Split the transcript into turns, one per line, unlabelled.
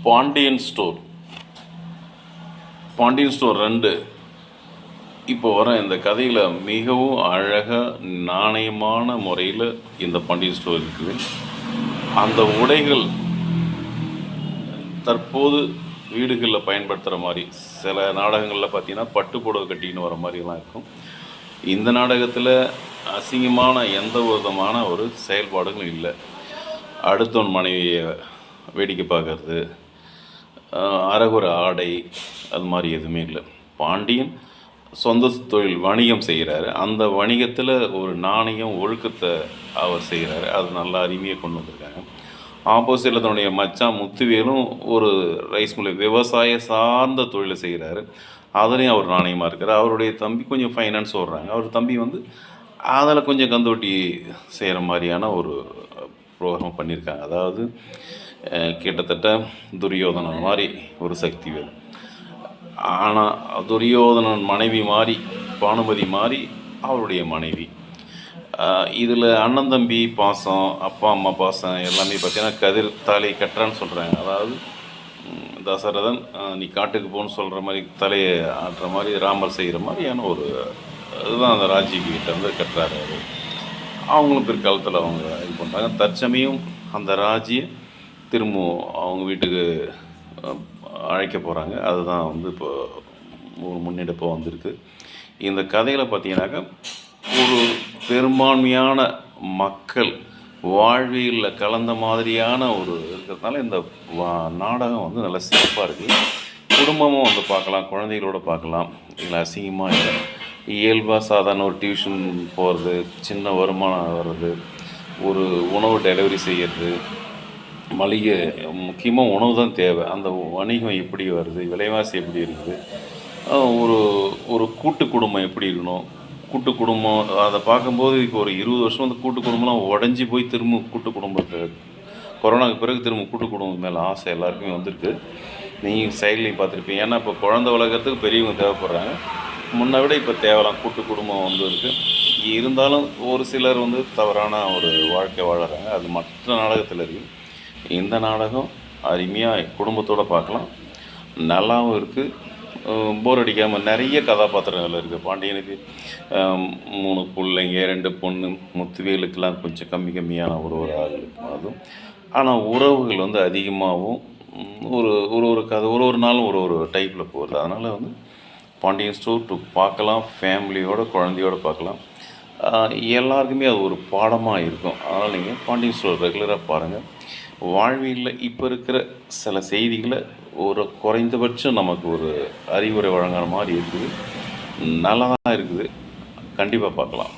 Pandian store. Pandian store 2 இப்போ வர இந்த கதையில் மிகவும் அழகாக நாணயமான முறையில் இந்த பாண்டியன் ஸ்டோர் இருக்குது. அந்த உடைகள் தற்போது வீடுகளில் பயன்படுத்துகிற மாதிரி, சில நாடகங்களில் பார்த்தீங்கன்னா பட்டு புடவை கட்டின்னு வர மாதிரிலாம் இருக்கும். இந்த நாடகத்தில் அசிங்கமான எந்த விதமான ஒரு செயல்பாடுகளும் இல்லை. அடுத்தவன் மனைவியை வேடிக்கை பார்க்கறது, அரைகுறை ஆடை, அது மாதிரி எதுவுமே இல்லை. பாண்டியன் சொந்த தொழில் வணிகம் செய்கிறாரு. அந்த வணிகத்தில் ஒரு நாணயம் ஒழுக்கத்தை அவர் செய்கிறாரு. அது நல்லா அருமையாக கொண்டு வந்திருக்காங்க. ஆப்போசிட்டில் தன்னுடைய மச்சான் முத்துவேலும் ஒரு ரைஸ் மில் விவசாய சார்ந்த தொழிலை செய்கிறாரு. அதுலேயும் அவர் நாணயமாக இருக்கார். அவருடைய தம்பி கொஞ்சம் ஃபைனான்ஸ் ஓடுறாங்க. அவர் தம்பி அதில் கொஞ்சம் கந்தோட்டி செய்கிற மாதிரியான ஒரு ப்ரோக்ராம் பண்ணியிருக்காங்க. அதாவது கிட்டத்தட்ட துரியோதனன் மாதிரி ஒரு சக்தி வேறு. ஆனால் துரியோதனன் மனைவி மாதிரி, பானுமதி மாதிரி அவருடைய மனைவி. இதில் அண்ணன் தம்பி பாசம், அப்பா அம்மா பாசம் எல்லாமே பார்த்தீங்கன்னா கதிர் தாலி கட்டுறான்னு சொல்கிறாங்க. அதாவது தசரதன் நீ காட்டுக்கு போன்னு சொல்கிற மாதிரி தலையை ஆட்டுற மாதிரி ராமர் செய்கிற மாதிரியான ஒரு இதுதான் அந்த ராஜிகிட்ட கட்டுறாரு. அவங்களும் பிற்காலத்தில் அவங்க இது பண்ணுறாங்க. தற்சமயம் அந்த ராஜியை திரும்பவும் அவங்க வீட்டுக்கு அழைக்க போகிறாங்க. அதுதான் இப்போ ஒரு முன்னெடுப்பாக வந்திருக்கு. இந்த கதையில் பார்த்தீங்கன்னாக்கா ஒரு பெரும்பான்மையான மக்கள் வாழ்வியலில் கலந்த மாதிரியான ஒரு இருக்கிறதுனால இந்த நாடகம் நல்லா சிறப்பாக இருக்குது. குடும்பமும் பார்க்கலாம், குழந்தைகளோடு பார்க்கலாம். இதில் அசிங்கமாக இல்லை. இயல்பாக சாதாரண ஒரு டியூஷன் போகிறது, சின்ன வருமானம் வர்றது, ஒரு உணவு டெலிவரி செய்கிறது, மளிகை முக்கியமாக உணவு தான் தேவை. அந்த வணிகம் எப்படி வருது, விலைவாசி எப்படி இருக்குது, ஒரு கூட்டு குடும்பம் எப்படி இருக்கணும், கூட்டு குடும்பம் அதை பார்க்கும்போது இப்போ ஒரு 20 வருஷம் கூட்டு குடும்பம்லாம் உடஞ்சி போய் திரும்ப கூட்டு குடும்பத்தை கொரோனாவுக்கு பிறகு திரும்ப கூட்டு குடும்பம் மேலே ஆசை எல்லாருக்குமே வந்திருக்கு. நீங்கள் சைட்லையும் பார்த்துருப்பீங்க. ஏன்னா இப்போ குழந்தை வளர்க்குறதுக்கு பெரியவங்க தேவைப்படுறாங்க. முன்னை விட இப்போ தேவலாம் கூட்டு குடும்பம் இருக்குது. இருந்தாலும் ஒரு சிலர் தவறான ஒரு வாழ்க்கை வாழறாங்க. அது மற்ற நாடகத்தில் இருக்குது. இந்த நாடகம் அருமையாக குடும்பத்தோடு பார்க்கலாம். நல்லாவும் இருக்குது. போர் அடிக்காமல் நிறைய கதாபாத்திரங்கள் இருக்குது. பாண்டியனுக்கு 3 பிள்ளைங்க, 2 பொண்ணு. முத்துவேலுக்கெல்லாம் கொஞ்சம் கம்மியான ஒரு ஆள் அதுவும். ஆனால் உறவுகள் அதிகமாகவும் ஒரு கதை ஒரு நாளும் ஒரு டைப்பில் போகுது. அதனால் பாண்டியன் ஸ்டோர் பார்க்கலாம். ஃபேமிலியோட குழந்தையோடு பார்க்கலாம். எல்லாருக்குமே அது ஒரு பாடமாக இருக்கும். அதனால் நீங்கள் பாண்டியன் ஸ்டோர் ரெகுலராக பாருங்கள். வாழ்வியலில் இப்போ இருக்கிற சில செய்திகளை ஒரு குறைந்தபட்சம் நமக்கு ஒரு அறிவுரை வழங்குற மாதிரி இருக்குது. நல்லா தான் இருக்குது. கண்டிப்பாக பார்க்கலாம்.